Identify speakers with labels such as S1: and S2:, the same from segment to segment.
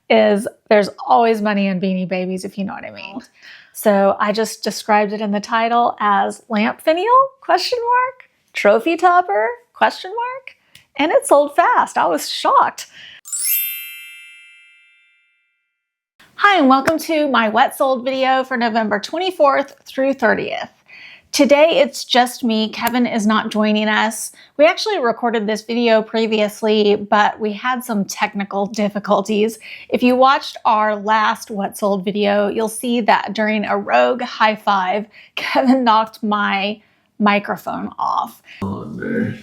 S1: is there's always money in Beanie Babies, if you know what I mean. So I just described it in the title as lamp finial, ? Trophy topper, ? And it sold fast. I was shocked. Hi, and welcome to my what sold video for November 24th through 30th. Today, it's just me. Kevin is not joining us. We actually recorded this video previously, but we had some technical difficulties. If you watched our last what sold video, you'll see that during a rogue high five, Kevin knocked my microphone off.
S2: Oh, man.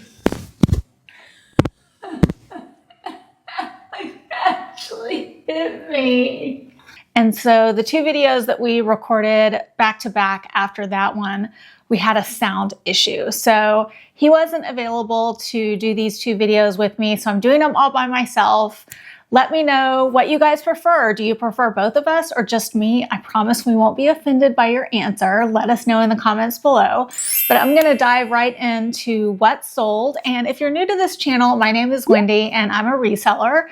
S1: It actually hit me. And so the two videos that we recorded back to back after that one, we had a sound issue. So he wasn't available to do these two videos with me, so I'm doing them all by myself. Let me know what you guys prefer. Do you prefer both of us or just me? I promise we won't be offended by your answer. Let us know in the comments below. But I'm gonna dive right into what sold. And if you're new to this channel, my name is Wendy and I'm a reseller.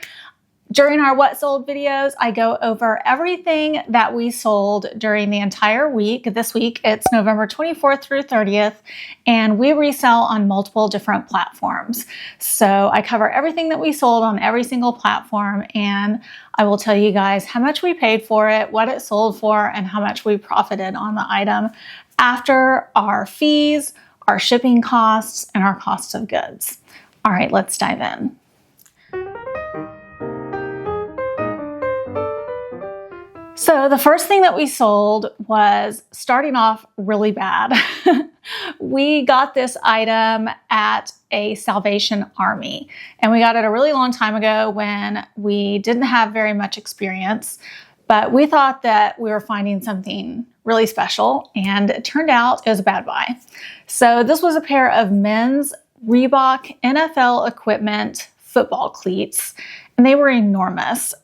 S1: During our what sold videos, I go over everything that we sold during the entire week. This week, it's November 24th through 30th, and we resell on multiple different platforms. So I cover everything that we sold on every single platform, and I will tell you guys how much we paid for it, what it sold for, and how much we profited on the item after our fees, our shipping costs, and our costs of goods. All right, let's dive in. So the first thing that we sold was starting off really bad. We got this item at a Salvation Army, and we got it a really long time ago when we didn't have very much experience, but we thought that we were finding something really special, and it turned out it was a bad buy. So this was a pair of men's Reebok NFL equipment football cleats. And they were enormous.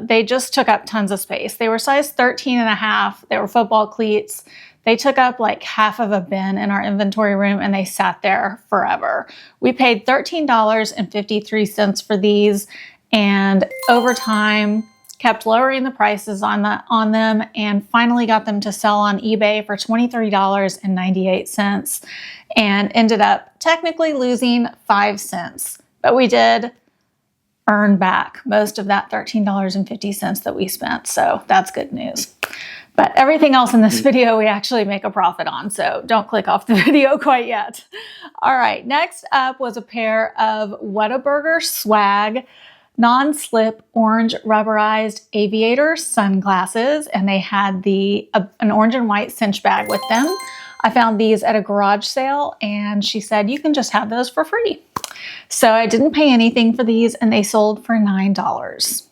S1: They just took up tons of space. They were size 13.5. They were football cleats. They took up like half of a bin in our inventory room and they sat there forever. We paid $13.53 for these, and over time kept lowering the prices on them and finally got them to sell on eBay for $23.98 and ended up technically losing 5 cents. But we did earn back most of that $13.50 that we spent. So that's good news. But everything else in this video, we actually make a profit on. So don't click off the video quite yet. All right, next up was a pair of Whataburger Swag non-slip orange rubberized aviator sunglasses. And they had an orange and white cinch bag with them. I found these at a garage sale and she said, you can just have those for free. So I didn't pay anything for these and they sold for $9.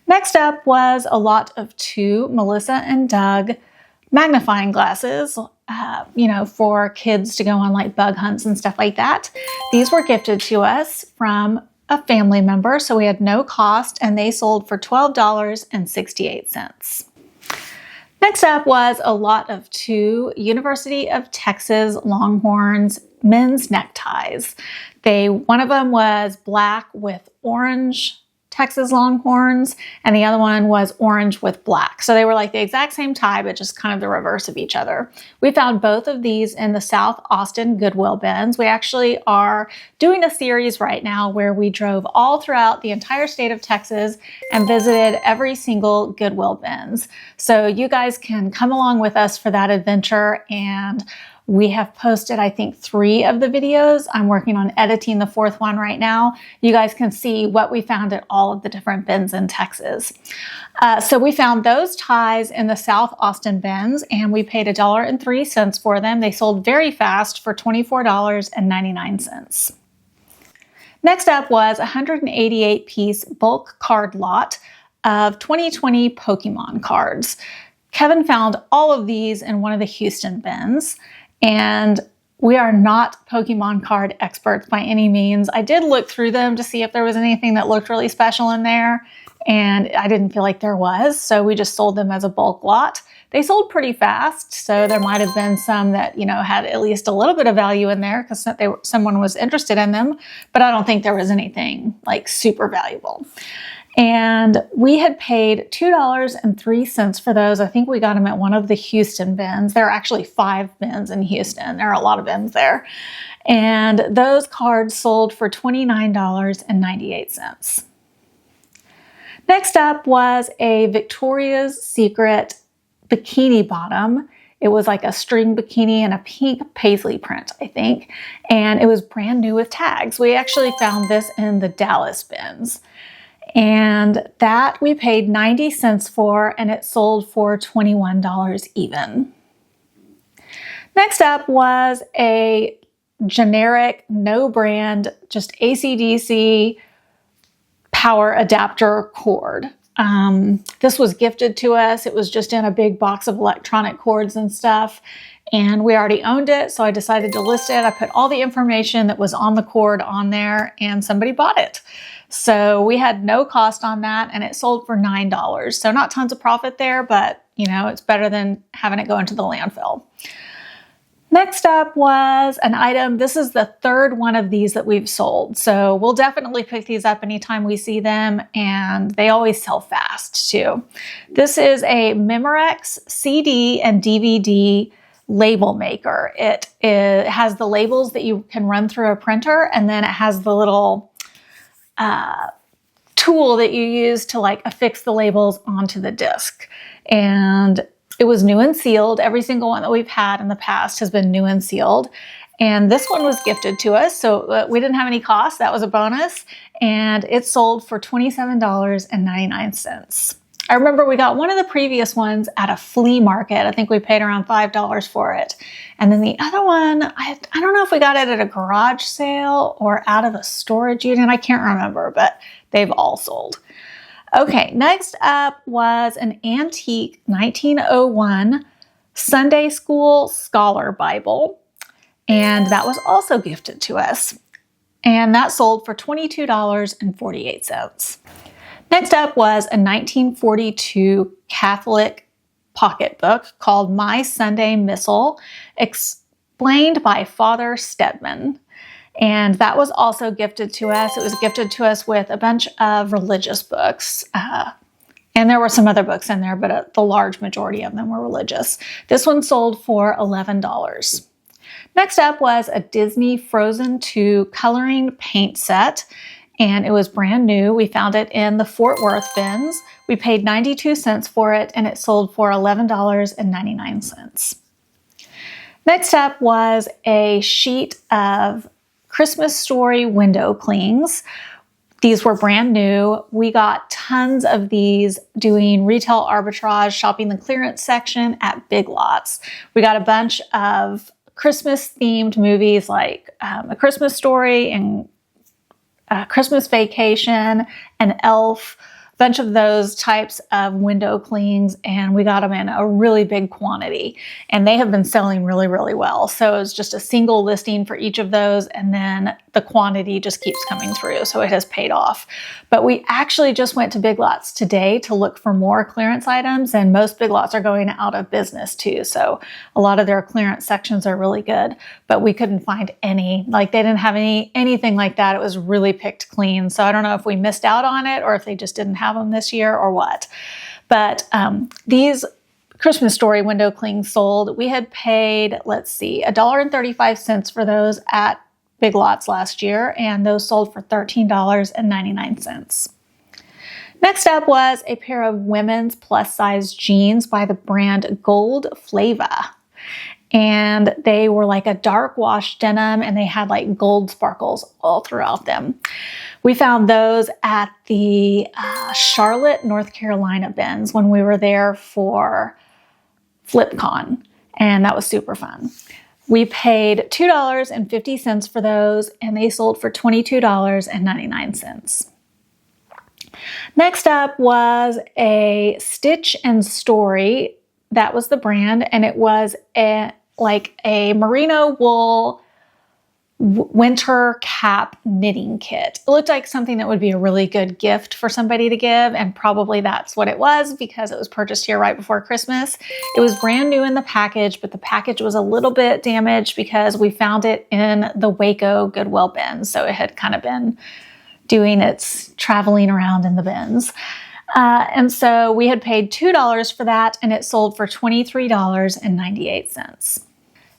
S1: Next up was a lot of two Melissa and Doug magnifying glasses, for kids to go on like bug hunts and stuff like that. These were gifted to us from a family member, so we had no cost, and they sold for $12.68. Next up was a lot of two University of Texas Longhorns men's neckties. One of them was black with orange Texas Longhorns, and the other one was orange with black. So they were like the exact same tie, but just kind of the reverse of each other. We found both of these in the South Austin Goodwill bins. We actually are doing a series right now where we drove all throughout the entire state of Texas and visited every single Goodwill bins. So you guys can come along with us for that adventure, and we have posted, I think, 3 of the videos. I'm working on editing the 4th one right now. You guys can see what we found at all of the different bins in Texas. So we found those ties in the South Austin bins, and we paid $1.03 for them. They sold very fast for $24.99. Next up was a 188-piece bulk card lot of 2020 Pokemon cards. Kevin found all of these in one of the Houston bins. And we are not Pokemon card experts by any means. I did look through them to see if there was anything that looked really special in there, and I didn't feel like there was, so we just sold them as a bulk lot. They sold pretty fast, so there might have been some that, had at least a little bit of value in there because someone was interested in them, but I don't think there was anything like super valuable. And we had paid $2.03 for those. I think we got them at one of the Houston bins. There are actually 5 bins in Houston. There are a lot of bins there. And those cards sold for $29.98. Next up was a Victoria's Secret bikini bottom. It was like a string bikini and a pink paisley print, I think. And it was brand new with tags. We actually found this in the Dallas bins. And that we paid 90 cents for, and it sold for $21 even. Next up was a generic, no brand, just AC/DC power adapter cord. This was gifted to us. It was just in a big box of electronic cords and stuff, and we already owned it, so I decided to list it. I put all the information that was on the cord on there, and somebody bought it. So we had no cost on that, and it sold for $9. So not tons of profit there, but you know, it's better than having it go into the landfill. Next up was an item. This is the 3rd one of these that we've sold. So we'll definitely pick these up anytime we see them, and they always sell fast too. This is a Memorex CD and DVD label maker. It has the labels that you can run through a printer, and then it has the little tool that you use to like affix the labels onto the disc. And it was new and sealed. Every single one that we've had in the past has been new and sealed. And this one was gifted to us, so we didn't have any cost. That was a bonus. And it sold for $27.99. I remember we got one of the previous ones at a flea market. I think we paid around $5 for it. And then the other one, I don't know if we got it at a garage sale or out of a storage unit. I can't remember, but they've all sold. Okay, next up was an antique 1901 Sunday School Scholar Bible. And that was also gifted to us. And that sold for $22.48. Next up was a 1942 Catholic pocketbook called My Sunday Missal, explained by Father Stedman. And that was also gifted to us. It was gifted to us with a bunch of religious books. And there were some other books in there, but the large majority of them were religious. This one sold for $11. Next up was a Disney Frozen 2 coloring paint set. And it was brand new. We found it in the Fort Worth bins. We paid 92 cents for it, and it sold for $11.99. Next up was a sheet of Christmas Story window clings. These were brand new. We got tons of these doing retail arbitrage, shopping the clearance section at Big Lots. We got a bunch of Christmas themed movies like A Christmas Story and Christmas Vacation, and Elf, a bunch of those types of window clings, and we got them in a really big quantity, and they have been selling really, really well. So it's just a single listing for each of those, and then the quantity just keeps coming through, so it has paid off. But we actually just went to Big Lots today to look for more clearance items, and most Big Lots are going out of business too, so a lot of their clearance sections are really good, but we couldn't find any. Like, they didn't have anything like that. It was really picked clean, so I don't know if we missed out on it or if they just didn't have them this year or what. But these Christmas Story window clings sold. We had paid, let's see, $1.35 for those at Big Lots last year, and those sold for $13.99. Next up was a pair of women's plus size jeans by the brand Gold Flava. And they were like a dark wash denim, and they had like gold sparkles all throughout them. We found those at the Charlotte, North Carolina bins when we were there for FlipCon, and that was super fun. We paid $2.50 for those, and they sold for $22.99. Next up was a Stitch and Story. That was the brand, and it was like a merino wool winter cap knitting kit. It looked like something that would be a really good gift for somebody to give, and probably that's what it was because it was purchased here right before Christmas. It was brand new in the package, but the package was a little bit damaged because we found it in the Waco Goodwill bin, so it had kind of been doing its traveling around in the bins. And so we had paid $2 for that, and it sold for $23.98.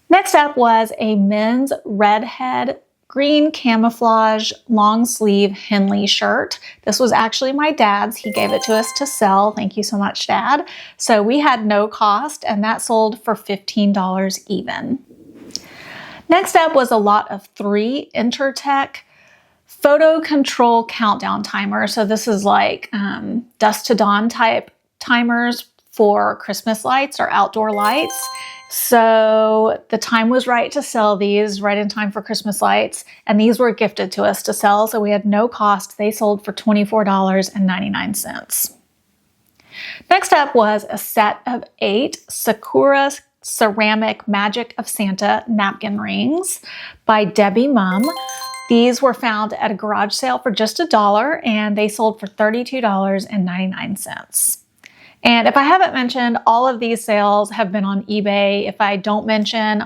S1: Next up was a men's redhead green camouflage long sleeve Henley shirt. This was actually my dad's. He gave it to us to sell. Thank you so much, Dad. So we had no cost, and that sold for $15 even. Next up was a lot of 3 Intertech photo control countdown timers. So this is like dusk to dawn type timers for Christmas lights or outdoor lights. So the time was right to sell these right in time for Christmas lights, and these were gifted to us to sell, so we had no cost. They sold for $24.99. Next up was a set of 8 Sakura Ceramic Magic of Santa napkin rings by Debbie Mum. These were found at a garage sale for just $1, and they sold for $32.99. And if I haven't mentioned, all of these sales have been on eBay. If I don't mention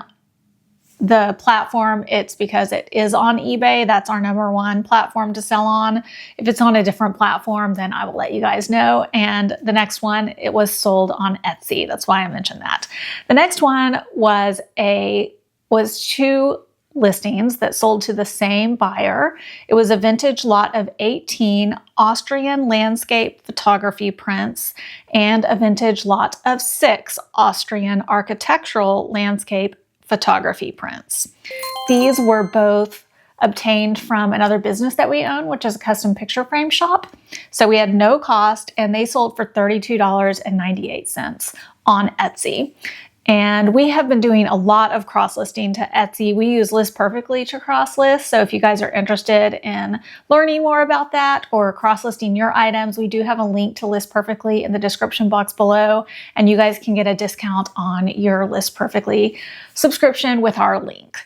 S1: the platform, it's because it is on eBay. That's our #1 platform to sell on. If it's on a different platform, then I will let you guys know. And the next one, it was sold on Etsy. That's why I mentioned that. The next one was 2 listings that sold to the same buyer. It was a vintage lot of 18 Austrian landscape photography prints and a vintage lot of 6 Austrian architectural landscape photography prints. These were both obtained from another business that we own, which is a custom picture frame shop. So we had no cost, and they sold for $32.98 on Etsy. And we have been doing a lot of cross-listing to Etsy. We use List Perfectly to cross-list. So if you guys are interested in learning more about that or cross-listing your items, we do have a link to List Perfectly in the description box below. And you guys can get a discount on your List Perfectly subscription with our link.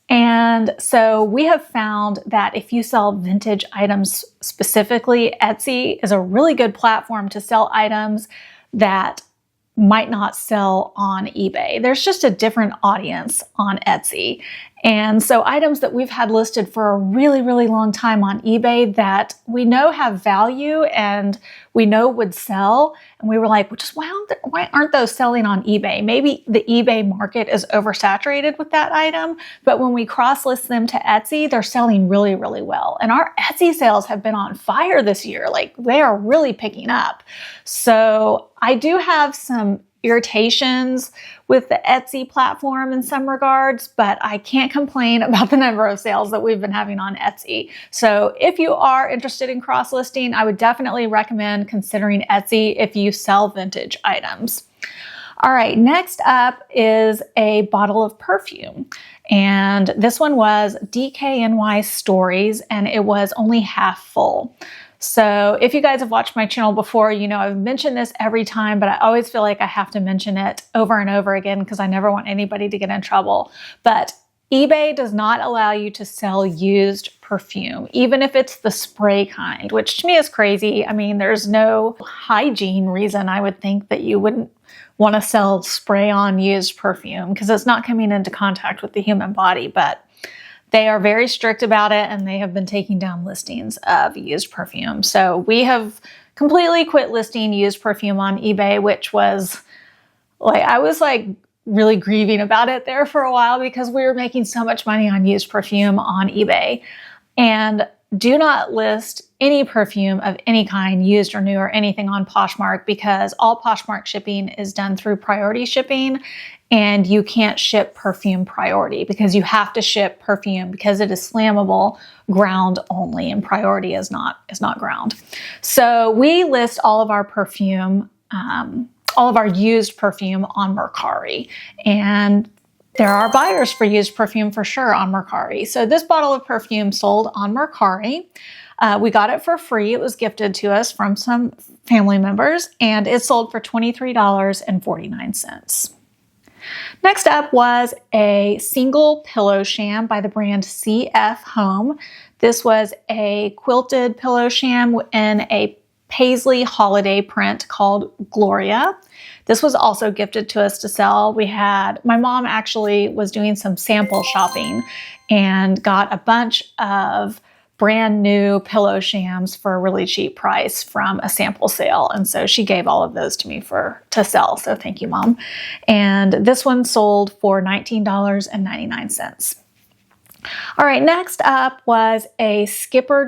S1: And so we have found that if you sell vintage items specifically, Etsy is a really good platform to sell items that might not sell on eBay. There's just a different audience on Etsy. And so items that we've had listed for a really, really long time on eBay that we know have value and we know would sell. And we were like, well, just why aren't those selling on eBay? Maybe the eBay market is oversaturated with that item, but when we cross-list them to Etsy, they're selling really, really well. And our Etsy sales have been on fire this year. Like, they are really picking up. So I do have some irritations with the Etsy platform in some regards, but I can't complain about the number of sales that we've been having on Etsy. So if you are interested in cross-listing, I would definitely recommend considering Etsy if you sell vintage items. All right, next up is a bottle of perfume. And this one was DKNY Stories, and it was only half full. So if you guys have watched my channel before, you know I've mentioned this every time, but I always feel like I have to mention it over and over again because I never want anybody to get in trouble. But eBay does not allow you to sell used perfume, even if it's the spray kind, which to me is crazy. I mean, there's no hygiene reason I would think that you wouldn't want to sell spray-on used perfume because it's not coming into contact with the human body, but they are very strict about it, and they have been taking down listings of used perfume. So we have completely quit listing used perfume on eBay, which was like, I was like really grieving about it there for a while because we were making so much money on used perfume on eBay. And do not list any perfume of any kind, used or new or anything, on Poshmark because all Poshmark shipping is done through priority shipping, and you can't ship perfume priority because you have to ship perfume because it is flammable ground only, and priority is not ground. So we list all of our perfume, all of our used perfume on Mercari, and there are buyers for used perfume for sure on Mercari. So this bottle of perfume sold on Mercari. We got it for free. It was gifted to us from some family members, and it sold for $23.49. Next up was a single pillow sham by the brand CF Home. This was a quilted pillow sham in a paisley holiday print called Gloria. This was also gifted to us to sell. My mom actually was doing some sample shopping and got a bunch of brand new pillow shams for a really cheap price from a sample sale. And so she gave all of those to me to sell. So thank you, Mom. And this one sold for $19.99. All right, next up was a Skipper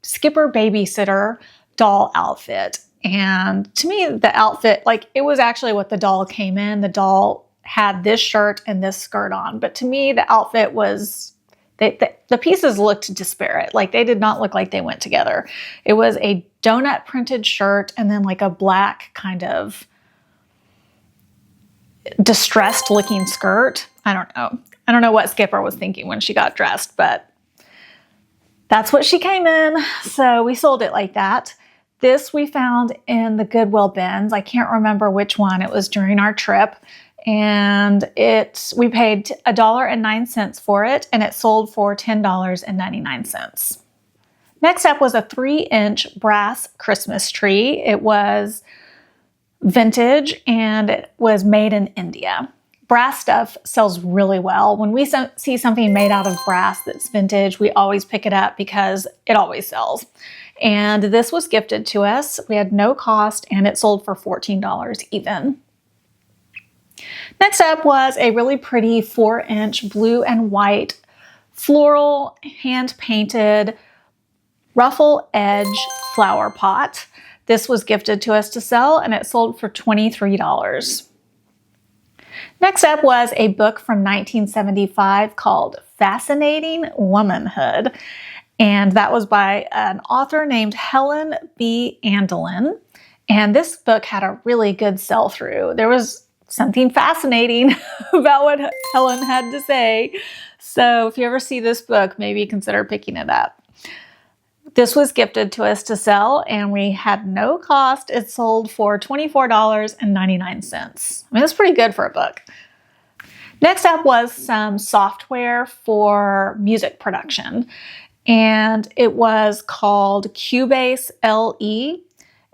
S1: babysitter doll outfit. And to me, the outfit, like, it was actually what the doll came in. The doll had this shirt and this skirt on. But to me, the outfit was, the pieces looked disparate. Like, they did not look like they went together. It was a donut printed shirt and then like a black kind of distressed looking skirt. I don't know. I don't know what Skipper was thinking when she got dressed, but that's what she came in. So we sold it like that. This we found in the Goodwill bins. I can't remember which one. It was during our trip. And we paid $1.09 for it, and it sold for $10.99. Next up was a 3-inch brass Christmas tree. It was vintage and it was made in India. Brass stuff sells really well. When we see something made out of brass that's vintage, we always pick it up because it always sells. And this was gifted to us. We had no cost and it sold for $14 even. Next up was a really pretty 4-inch blue and white floral hand-painted ruffle edge flower pot. This was gifted to us to sell and it sold for $23. Next up was a book from 1975 called Fascinating Womanhood. And that was by an author named Helen B. Andelin. And this book had a really good sell-through. There was something fascinating about what Helen had to say. So if you ever see this book, maybe consider picking it up. This was gifted to us to sell and we had no cost. It sold for $24.99. I mean, that's pretty good for a book. Next up was some software for music production. And it was called Cubase LE.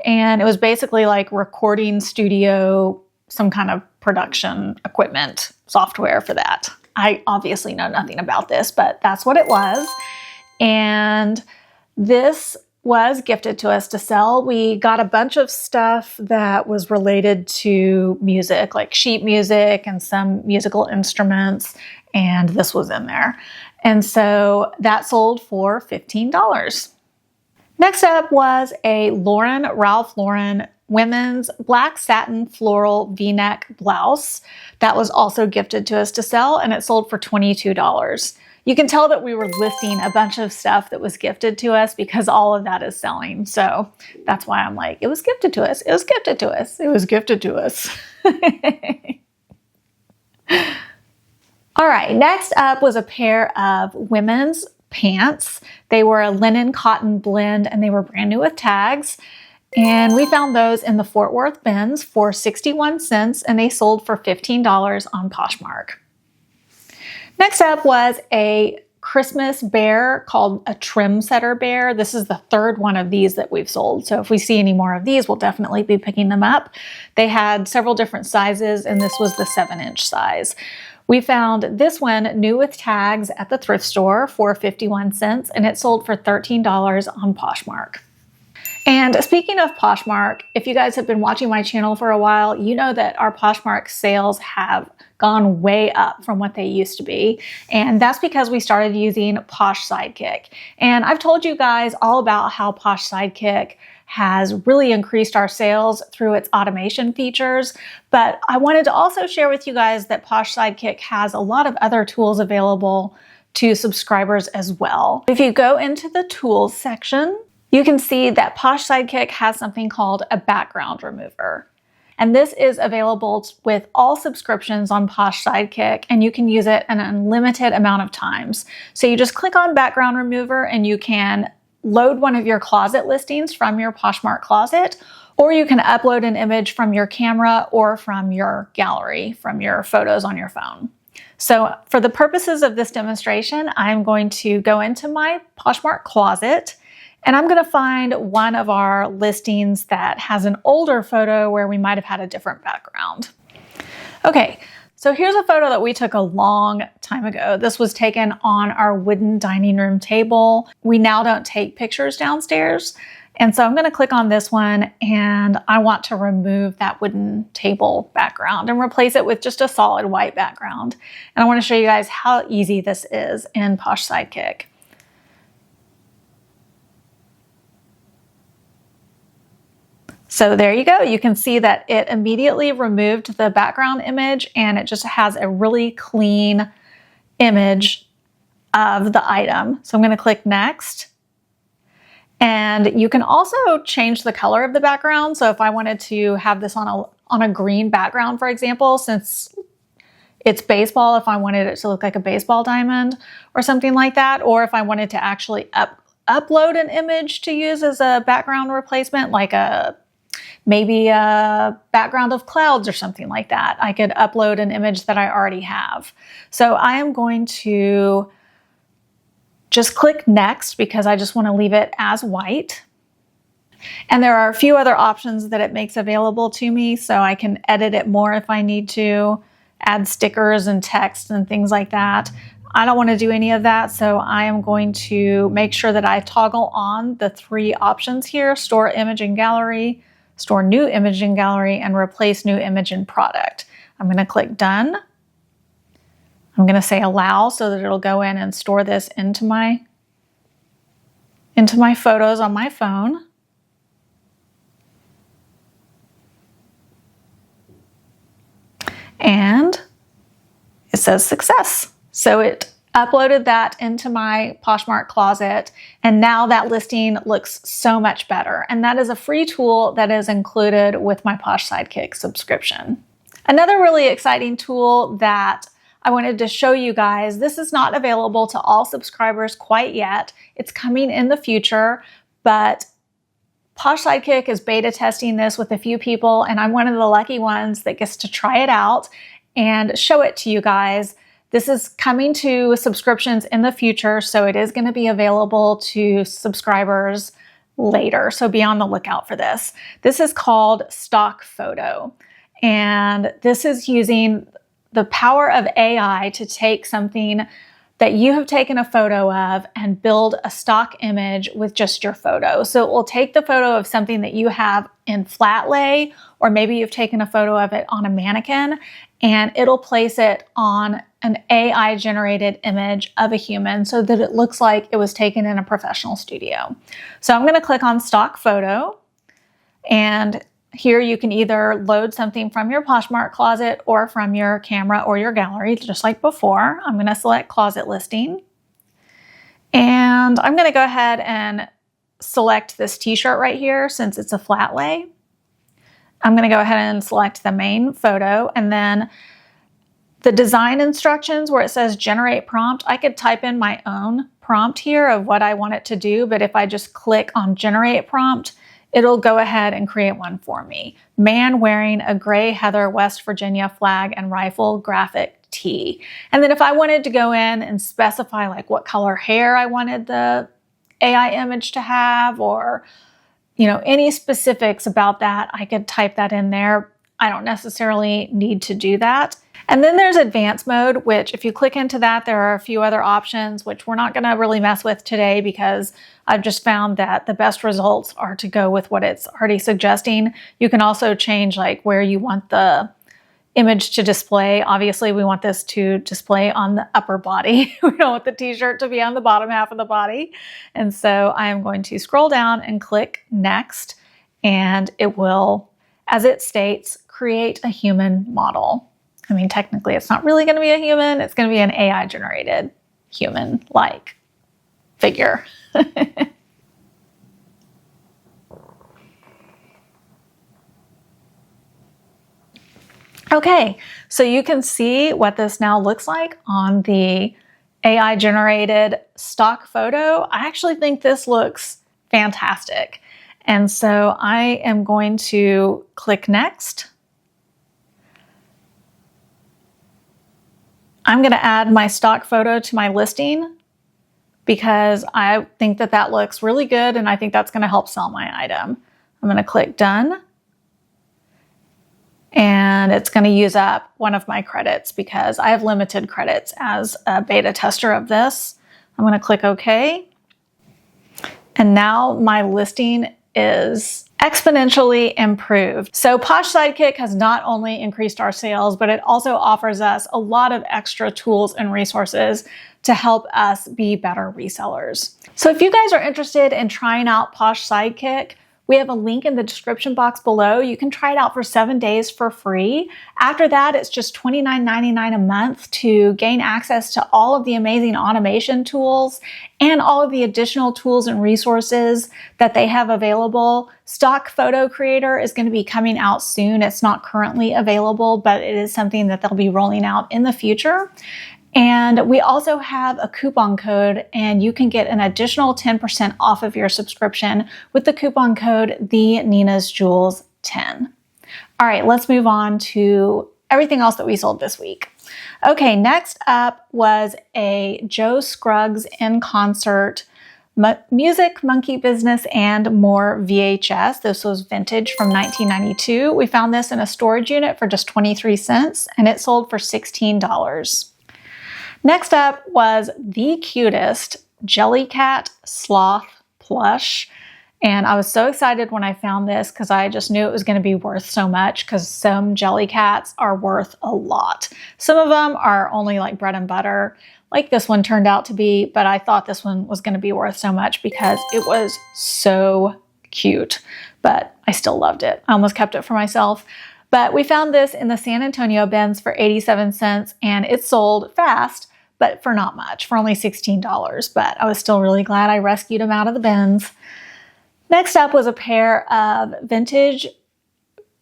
S1: And it was basically like recording studio, some kind of production equipment software for that. I obviously know nothing about this, but that's what it was. And this was gifted to us to sell. We got a bunch of stuff that was related to music, like sheet music and some musical instruments, and this was in there. And so that sold for $15. Next up was a Ralph Lauren women's black satin floral V-neck blouse that was also gifted to us to sell, and it sold for $22. You can tell that we were listing a bunch of stuff that was gifted to us because all of that is selling. So that's why I'm like, it was gifted to us. It was gifted to us. It was gifted to us. All right, next up was a pair of women's pants. They were a linen cotton blend and they were brand new with tags. And we found those in the Fort Worth bins for 61 cents and they sold for $15 on Poshmark. Next up was a Christmas bear called a trim setter bear. This is the third one of these that we've sold. So if we see any more of these, we'll definitely be picking them up. They had several different sizes and this was the 7-inch size. We found this one new with tags at the thrift store for 51 cents and it sold for $13 on Poshmark. And speaking of Poshmark, if you guys have been watching my channel for a while, you know that our Poshmark sales have gone way up from what they used to be. And that's because we started using Posh Sidekick. And I've told you guys all about how Posh Sidekick has really increased our sales through its automation features. But I wanted to also share with you guys that Posh Sidekick has a lot of other tools available to subscribers as well. If you go into the tools section, you can see that Posh Sidekick has something called a background remover. And this is available with all subscriptions on Posh Sidekick, and you can use it an unlimited amount of times. So you just click on background remover and you can load one of your closet listings from your Poshmark closet, or you can upload an image from your camera or from your gallery, from your photos on your phone. So for the purposes of this demonstration, I'm going to go into my Poshmark closet and I'm going to find one of our listings that has an older photo where we might have had a different background. Okay, So here's a photo that we took a long time ago. This was taken on our wooden dining room table. We now don't take pictures downstairs. And so I'm going to click on this one, and I want to remove that wooden table background and replace it with just a solid white background. And I want to show you guys how easy this is in Posh Sidekick. So there you go. You can see that it immediately removed the background image, and it just has a really clean image of the item. So I'm going to click next. And you can also change the color of the background. So if I wanted to have this on a green background, for example, since it's baseball, if I wanted it to look like a baseball diamond or something like that, or if I wanted to actually upload an image to use as a background replacement, like maybe a background of clouds or something like that, I could upload an image that I already have. So I am going to just click next because I just want to leave it as white. And there are a few other options that it makes available to me, so I can edit it more if I need to, add stickers and text and things like that. I don't want to do any of that, so I am going to make sure that I toggle on the 3 options here: store image in gallery, store new image in gallery, and replace new image in product. I'm going to click done. I'm going to say allow so that it'll go in and store this into my photos on my phone. And it says success. So it uploaded that into my Poshmark closet, and now that listing looks so much better. And that is a free tool that is included with my Posh Sidekick subscription. Another really exciting tool that I wanted to show you guys, this is not available to all subscribers quite yet. It's coming in the future, but Posh Sidekick is beta testing this with a few people, and I'm one of the lucky ones that gets to try it out and show it to you guys. This is coming to subscriptions in the future, so it is going to be available to subscribers later. So be on the lookout for this. This is called Stock Photo, and this is using the power of AI to take something that you have taken a photo of and build a stock image with just your photo. So it will take the photo of something that you have in flat lay, or maybe you've taken a photo of it on a mannequin, and it'll place it on an AI generated image of a human so that it looks like it was taken in a professional studio. So I'm going to click on stock photo, and here you can either load something from your Poshmark closet or from your camera or your gallery, just like before. I'm going to select closet listing, and I'm going to go ahead and select this t-shirt right here since it's a flat lay. I'm going to go ahead and select the main photo, and then the design instructions where it says generate prompt, I could type in my own prompt here of what I want it to do, but if I just click on generate prompt, it'll go ahead and create one for me. Man wearing a gray heather West Virginia flag and rifle graphic tee. And then if I wanted to go in and specify like what color hair I wanted the AI image to have, or any specifics about that, I could type that in there. I don't necessarily need to do that. And then there's advanced mode, which if you click into that, there are a few other options, which we're not going to really mess with today because I've just found that the best results are to go with what it's already suggesting. You can also change like where you want the image to display. Obviously, we want this to display on the upper body. We don't want the t-shirt to be on the bottom half of the body. And so I am going to scroll down and click next, and it will, as it states, create a human model. I mean, technically, it's not really going to be a human. It's going to be an AI-generated human-like figure. Okay, so you can see what this now looks like on the AI-generated stock photo. I actually think this looks fantastic. And so I am going to click next. I'm going to add my stock photo to my listing because I think that that looks really good, and I think that's going to help sell my item. I'm going to click done. And and it's going to use up one of my credits because I have limited credits as a beta tester of this. I'm going to click OK. And now my listing is exponentially improved. So Posh Sidekick has not only increased our sales, but it also offers us a lot of extra tools and resources to help us be better resellers. So if you guys are interested in trying out Posh Sidekick, we have a link in the description box below. You can try it out for 7 days for free. After that, it's just $29.99 a month to gain access to all of the amazing automation tools and all of the additional tools and resources that they have available. Stock Photo Creator is going to be coming out soon. It's not currently available, but it is something that they'll be rolling out in the future. And we also have a coupon code, and you can get an additional 10% off of your subscription with the coupon code TheNinasJewels10. All right, let's move on to everything else that we sold this week. Okay, next up was a Joe Scruggs in concert music, monkey business, and more VHS. This was vintage from 1992. We found this in a storage unit for just 23 cents, and it sold for $16. Next up was the cutest Jellycat sloth plush. And I was so excited when I found this because I just knew it was going to be worth so much, because some Jellycats are worth a lot. Some of them are only like bread and butter, like this one turned out to be, but I thought this one was going to be worth so much because it was so cute, but I still loved it. I almost kept it for myself. But we found this in the San Antonio bins for 87 cents, and it sold fast, but for not much, for only $16. But I was still really glad I rescued them out of the bins. Next up was a pair of vintage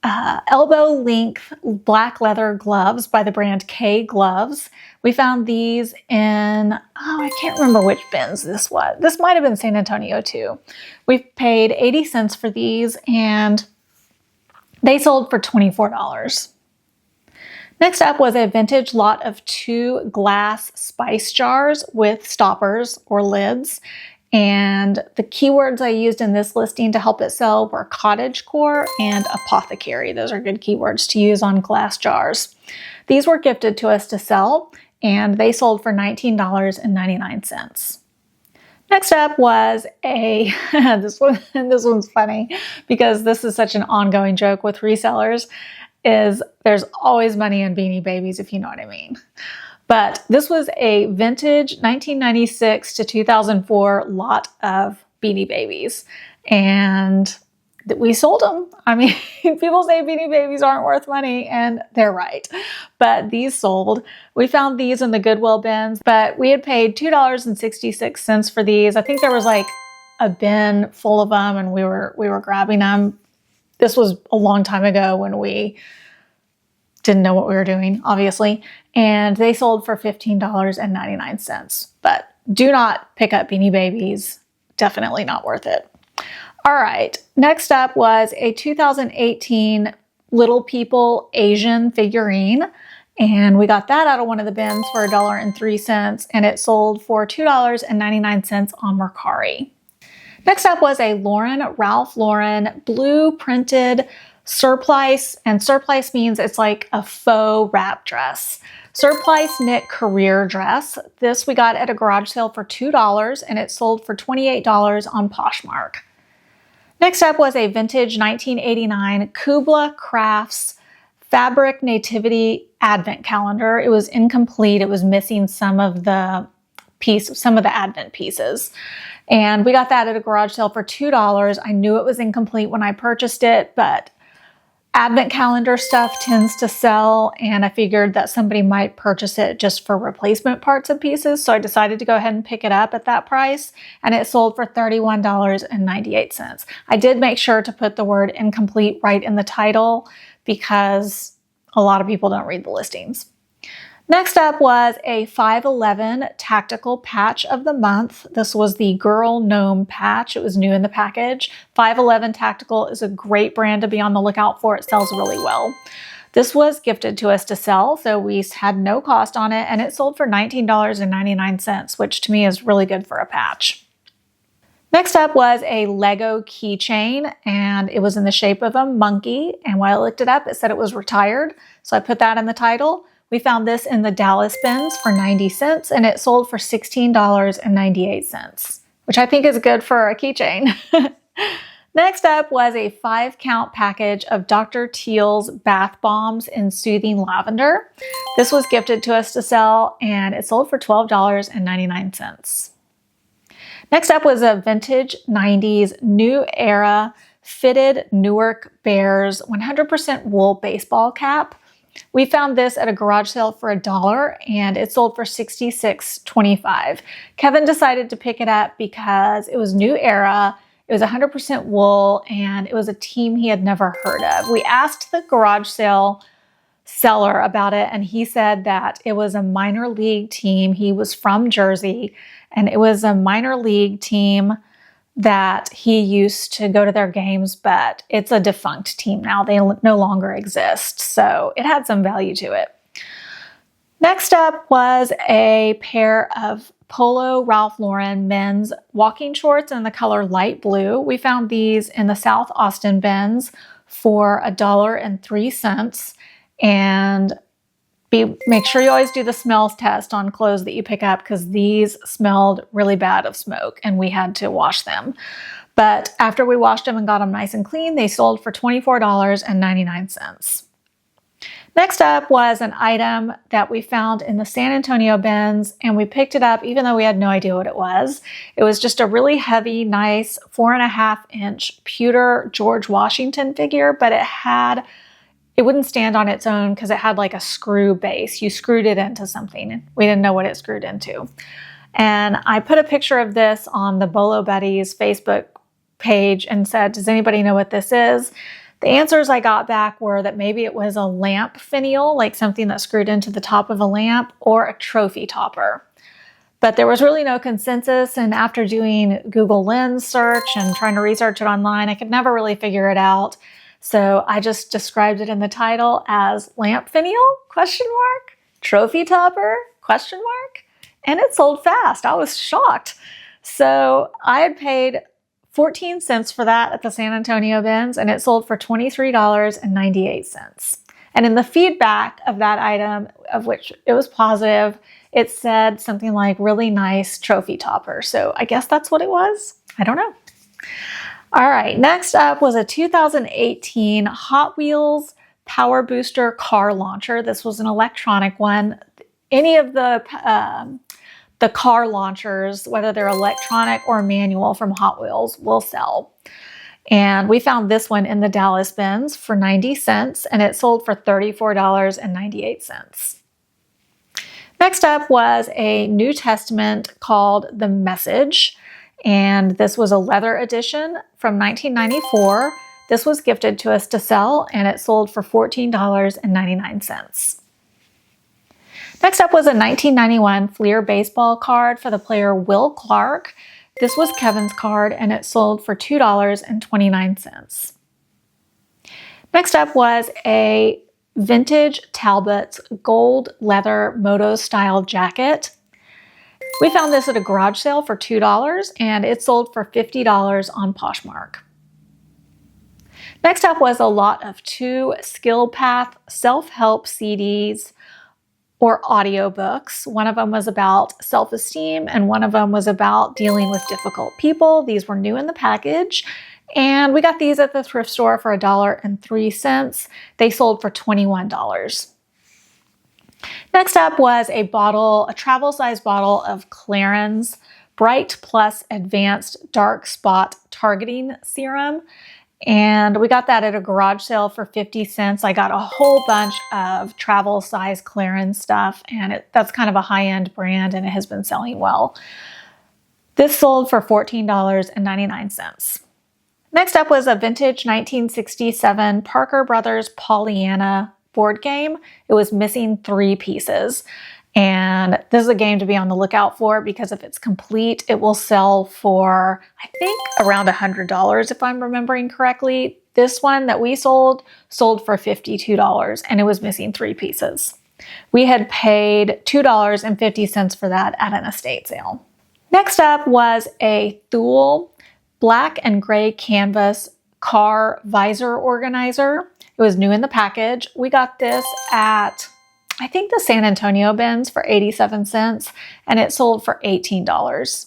S1: elbow length black leather gloves by the brand K Gloves. We found these in, I can't remember which bins this was. This might have been San Antonio too. We paid 80 cents for these, and they sold for $24. Next up was a vintage lot of 2 glass spice jars with stoppers or lids. And the keywords I used in this listing to help it sell were cottagecore and apothecary. Those are good keywords to use on glass jars. These were gifted to us to sell, and they sold for $19.99. Next up was a, this one's funny because this is such an ongoing joke with resellers, is there's always money in Beanie Babies, if you know what I mean. But this was a vintage 1996 to 2004 lot of Beanie Babies, and we sold them. I mean, people say Beanie Babies aren't worth money, and they're right. But these sold. We found these in the Goodwill bins, but we had paid $2.66 for these. I think there was like a bin full of them, and we were grabbing them. This was a long time ago when we didn't know what we were doing, obviously. And they sold for $15.99. But do not pick up Beanie Babies. Definitely not worth it. All right. Next up was a 2018 Little People Asian figurine. And we got that out of one of the bins for $1.03. And it sold for $2.99 on Mercari. Next up was a Ralph Lauren blue printed surplice, and surplice means it's like a faux wrap dress. Surplice knit career dress. This we got at a garage sale for $2, and it sold for $28 on Poshmark. Next up was a vintage 1989 Kubla Crafts fabric nativity advent calendar. It was incomplete. It was missing some of the advent pieces. And we got that at a garage sale for $2. I knew it was incomplete when I purchased it, but advent calendar stuff tends to sell, and I figured that somebody might purchase it just for replacement parts and pieces. So I decided to go ahead and pick it up at that price, and it sold for $31.98. I did make sure to put the word incomplete right in the title because a lot of people don't read the listings. Next up was a 511 tactical patch of the month. This was the Girl Gnome patch. It was new in the package. 511 Tactical is a great brand to be on the lookout for. It sells really well. This was gifted to us to sell, so we had no cost on it, and it sold for $19.99, which to me is really good for a patch. Next up was a Lego keychain, and it was in the shape of a monkey. And when I looked it up, it said it was retired. So I put that in the title. We found this in the Dallas bins for 90 cents, and it sold for $16.98, which I think is good for a keychain. Next up was a 5-count package of Dr. Teal's bath bombs in soothing lavender. This was gifted to us to sell, and it sold for $12.99. Next up was a vintage 90s new era fitted Newark Bears 100% wool baseball cap. We found this at a garage sale for $1, and it sold for $66.25. Kevin decided to pick it up because it was new era, it was 100% wool, and it was a team he had never heard of. We asked the garage sale seller about it, and he said that it was a minor league team. He was from Jersey, and it was a minor league team that he used to go to their games, but it's a defunct team now. They no longer exist, so it had some value to it. Next up was a pair of Polo Ralph Lauren men's walking shorts in the color light blue. We found these in the South Austin bins for $1.03, and make sure you always do the smells test on clothes that you pick up, because these smelled really bad of smoke and we had to wash them. But after we washed them and got them nice and clean, they sold for $24.99. Next up was an item that we found in the San Antonio bins, and we picked it up even though we had no idea what it was. It was just a really heavy, nice 4.5-inch pewter George Washington figure, but it wouldn't stand on its own because it had like a screw base. You screwed it into something. We didn't know what it screwed into. And I put a picture of this on the Bolo Buddies Facebook page and said, does anybody know what this is? The answers I got back were that maybe it was a lamp finial, like something that screwed into the top of a lamp, or a trophy topper. But there was really no consensus, and after doing Google Lens search and trying to research it online, I could never really figure it out. So I just described it in the title as lamp finial, ? Trophy topper, ? And it sold fast. I was shocked. So I had paid 14 cents for that at the San Antonio bins, and it sold for $23.98. And in the feedback of that item, of which it was positive, it said something like really nice trophy topper. So I guess that's what it was. I don't know. All right, next up was a 2018 Hot Wheels Power Booster car launcher. This was an electronic one. Any of the car launchers, whether they're electronic or manual from Hot Wheels, will sell. And we found this one in the Dallas bins for 90 cents, and it sold for $34.98. Next up was a New Testament called The Message. And this was a leather edition from 1994. This was gifted to us to sell, and it sold for $14.99. Next up was a 1991 Fleer baseball card for the player Will Clark. This was Kevin's card, and it sold for $2.29. Next up was a vintage Talbot's gold leather moto style jacket. We found this at a garage sale for $2, and it sold for $50 on Poshmark. Next up was a lot of 2 Skill Path self-help CDs or audiobooks. One of them was about self-esteem, and one of them was about dealing with difficult people. These were new in the package, and we got these at the thrift store for $1.03. They sold for $21. Next up was a travel-sized bottle of Clarins Bright Plus Advanced Dark Spot Targeting Serum. And we got that at a garage sale for 50 cents. I got a whole bunch of travel-size Clarins stuff, and that's kind of a high-end brand, and it has been selling well. This sold for $14.99. Next up was a vintage 1967 Parker Brothers Pollyanna board game. It was missing 3 pieces. And this is a game to be on the lookout for, because if it's complete, it will sell for, I think, around $100 if I'm remembering correctly. This one that we sold for $52, and it was missing 3 pieces. We had paid $2.50 for that at an estate sale. Next up was a Thule black and gray canvas car visor organizer. It was new in the package. We got this at, I think, the San Antonio bins for 87 cents, and it sold for $18.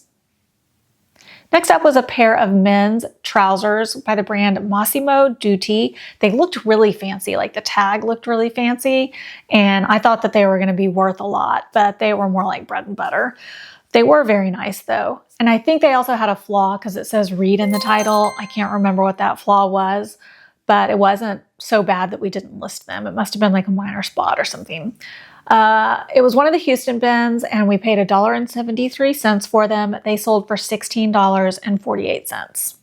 S1: Next up was a pair of men's trousers by the brand Massimo Dutti. They looked really fancy, like the tag looked really fancy, and I thought that they were gonna be worth a lot, but they were more like bread and butter. They were very nice though. And I think they also had a flaw because it says read in the title. I can't remember what that flaw was, but it wasn't so bad that we didn't list them. It must have been like a minor spot or something. It was one of the Houston bins, and we paid $1.73 for them. They sold for $16.48.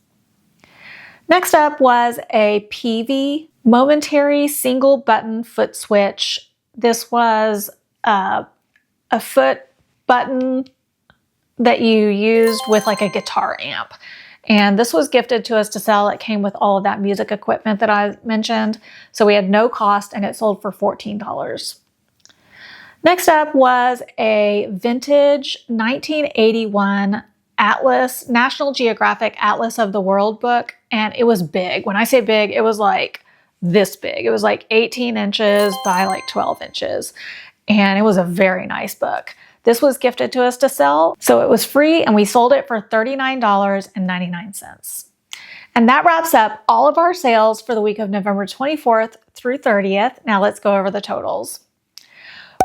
S1: Next up was a Peavey momentary single button foot switch. This was a foot button that you used with like a guitar amp. And this was gifted to us to sell. It came with all of that music equipment that I mentioned. So we had no cost, and it sold for $14. Next up was a vintage 1981 Atlas, National Geographic Atlas of the World book. And it was big. When I say big, it was like this big. It was like 18 inches by like 12 inches. And it was a very nice book. This was gifted to us to sell, so it was free, and we sold it for $39.99. And that wraps up all of our sales for the week of November 24th through 30th. Now let's go over the totals.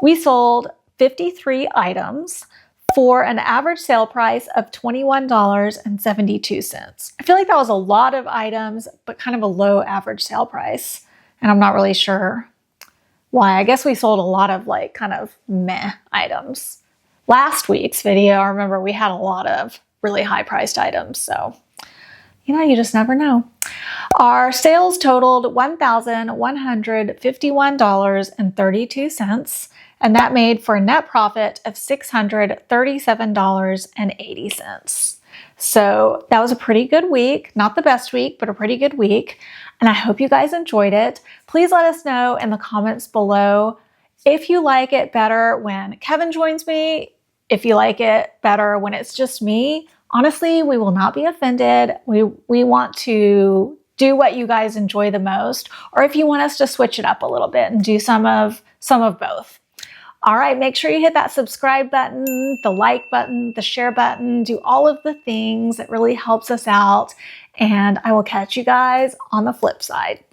S1: We sold 53 items for an average sale price of $21.72. I feel like that was a lot of items, but kind of a low average sale price. And I'm not really sure why. I guess we sold a lot of like kind of meh items. Last week's video, I remember we had a lot of really high priced items. So, you know, you just never know. Our sales totaled $1,151.32. And that made for a net profit of $637.80. So that was a pretty good week. Not the best week, but a pretty good week. And I hope you guys enjoyed it. Please let us know in the comments below if you like it better when Kevin joins me, if you like it better when it's just me. Honestly, we will not be offended. We want to do what you guys enjoy the most, or if you want us to switch it up a little bit and do some of both. All right, make sure you hit that subscribe button, the like button, the share button, do all of the things. It really helps us out. And I will catch you guys on the flip side.